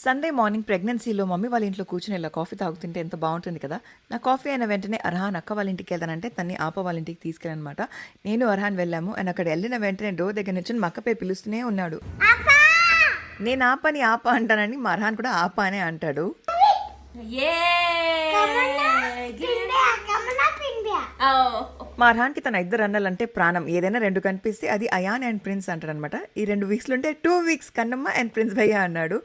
Sunday morning ప్రెగ్నెన్సీలో mummy వాళ్ళ ఇంట్లో కూర్చుని ఇలా కాఫీ తాగుతుంటే ఎంత బాగుంటుంది కదా. నా కాఫీ అయిన వెంటనే అర్హాన్ అక్క వాళ్ళ ఇంటికి వెళ్తానంటే తన్ని ఆప వాళ్ళ ఇంటికి తీసుకెళ్ళనమాట. నేను అర్హాన్ వెళ్ళాము అండ్ అక్కడ వెళ్ళిన వెంటనే డోర్ దగ్గర నుంచి మా అక్క పేరు పిలుస్తూనే ఉన్నాడు. నేను ఆపని ఆప అంటానని మా అర్హాన్ కూడా ఆప అనే అంటాడు. మా అర్హాన్కి తన ఇద్దరు అన్నలంటే ప్రాణం. ఏదైనా రెండు కనిపిస్తే అది అయాన్ అండ్ ప్రిన్స్ అంటాడనమాట. ఈ 2 వీక్స్లు ఉంటే 2 వీక్స్ కన్నమ్మ అండ్ ప్రిన్స్ భయ్య అన్నాడు.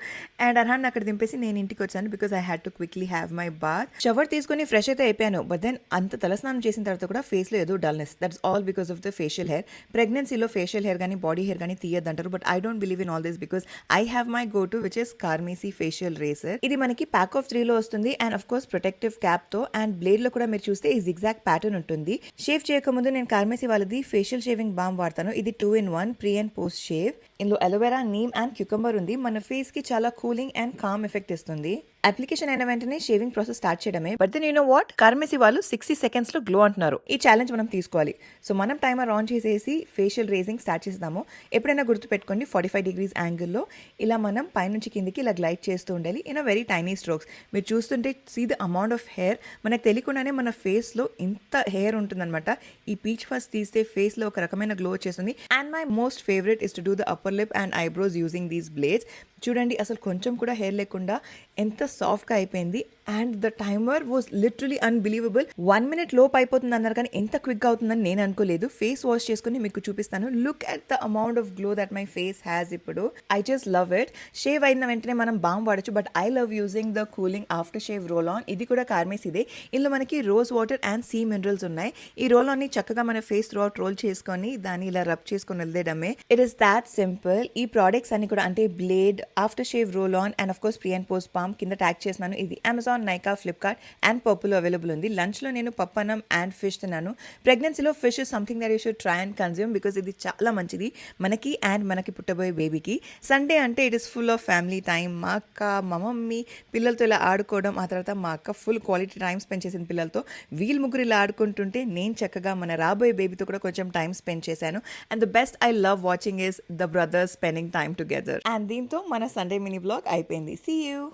అండ్ అర్హాన్ అక్కడ దింపేసి నేను ఇంటికి వచ్చాను because I had to quickly have my bath. Shower తీసుకుని ఫ్రెష్ అయితే అయిపోయాను. బట్ దెన్ అంత తలస్నానం చేసిన తర్వాత కూడా ఫేస్లో ఏదో dullness. That's all because of the facial hair. ప్రెగ్నెన్సీలో ఫేషియల్ హెయిర్ కానీ బాడీ హెయిర్ కానీ తీయద్దంటారు. But I don't believe in all this because I have my go to which is Carmesi facial razor. ఇది మనకి ప్యాక్ ఆఫ్ 3లో వస్తుంది and of course protective cap తో and blade లో కూడా మీరు చూస్తే ఈ జిగ్జాగ్ ప్యాటర్న్ ఉంటుంది. షేవ్ చేయకముందు నేను కార్మేసీ వాళ్ళది ఫేషియల్ షేవింగ్ బామ్ వాడతాను. ఇది 2-in-1 pre and post shave. ఇందులో అలోవెరా, నీమ్ అండ్ క్యూకంబర్ ఉంది. మన ఫేస్ కి చాలా కూలింగ్ అండ్ కామ్ ఎఫెక్ట్ ఇస్తుంది. అప్లికేషన్ అయిన వెంటనే షేవింగ్ ప్రాసెస్ స్టార్ట్ చేయడమే. But then you know what, Carmesi వాళ్ళు 60 సెకండ్స్ లో గ్లో అంటున్నారు. ఈ ఛాలెంజ్ మనం తీసుకోవాలి. సో మనం టైమర్ ఆన్ చేసేసి ఫేషియల్ రేజింగ్ స్టార్ట్ చేద్దాము. ఎప్పుడైనా గుర్తుపెట్టుకోండి 45 degrees యాంగిల్లో ఇలా మనం పైనుంచి కిందికి ఇలా గ్లైడ్ చేస్తూ ఉండాలి in a very tiny strokes. మీరు చూస్తుంటే see the amount of hair. మనకు తెలియకుండానే మన ఫేస్ లో ఇంత హెయిర్ ఉంటుందన్నమాట. ఈ పీచ్ ఫస్ట్ తీస్తే ఫేస్ లో ఒక రకమైన గ్లో వచ్చేస్తుంది. And my most favourite is to do the upper lip and eyebrows using these blades. చూడండి అసలు కొంచెం కూడా హెయిర్ లేకుండా ఎంత సాఫ్ట్గా అయిపోయింది. And the timer was literally unbelievable. 1 minute లోపు అయిపోతుంది అన్నారు కానీ ఎంత క్విక్గా అవుతుందని నేను అనుకోలేదు. ఫేస్ వాష్ చేసుకుని మీకు చూపిస్తాను. Look at the amount of glow that my face has ఇప్పుడు. I just love it. Shave అయిన వెంటనే మనం బామ్ వాడచ్చు. But I love using the cooling after shave roll on. ఇది కూడా కార్మేసీదే. ఇందులో మనకి rose water and sea minerals ఉన్నాయి. ఈ రోల్ ఆన్ ని చక్కగా మన ఫేస్ త్రూ అవుట్ రోల్ చేసుకొని దాన్ని ఇలా రబ్ చేసుకొని వదిలేయడమే. It is that simple. ఈ ప్రోడక్ట్స్ అన్ని కూడా అంటే blade, after shave roll on and of course pre and post balm కింద ట్యాగ్ చేస్తున్నాను. ఇది Amazon, Nykaa, Flipkart and Purplle available ఉంది. లంచ్లో నేను పప్పన్నం అండ్ ఫిష్ తిన్నాను. ప్రెగ్నెన్సీలో fish is something that you should try and consume because ఇది చాలా మంచిది మనకి అండ్ మనకి పుట్టబోయే బేబీకి. సండే అంటే it is full of family time. మా అక్క, మా మమ్మీ పిల్లలతో ఇలా ఆడుకోవడం. ఆ తర్వాత మా అక్క ఫుల్ క్వాలిటీ టైం స్పెండ్ చేసిన పిల్లలతో. వీళ్ళు ముగ్గురు ఇలా ఆడుకుంటుంటే నేను చక్కగా మన రాబోయే బేబీతో కూడా కొంచెం టైం స్పెండ్ చేశాను. And the best I love watching is the brothers spending time together. And దీంతో మన సండే మినీ బ్లాగ్ అయిపోయింది. See you.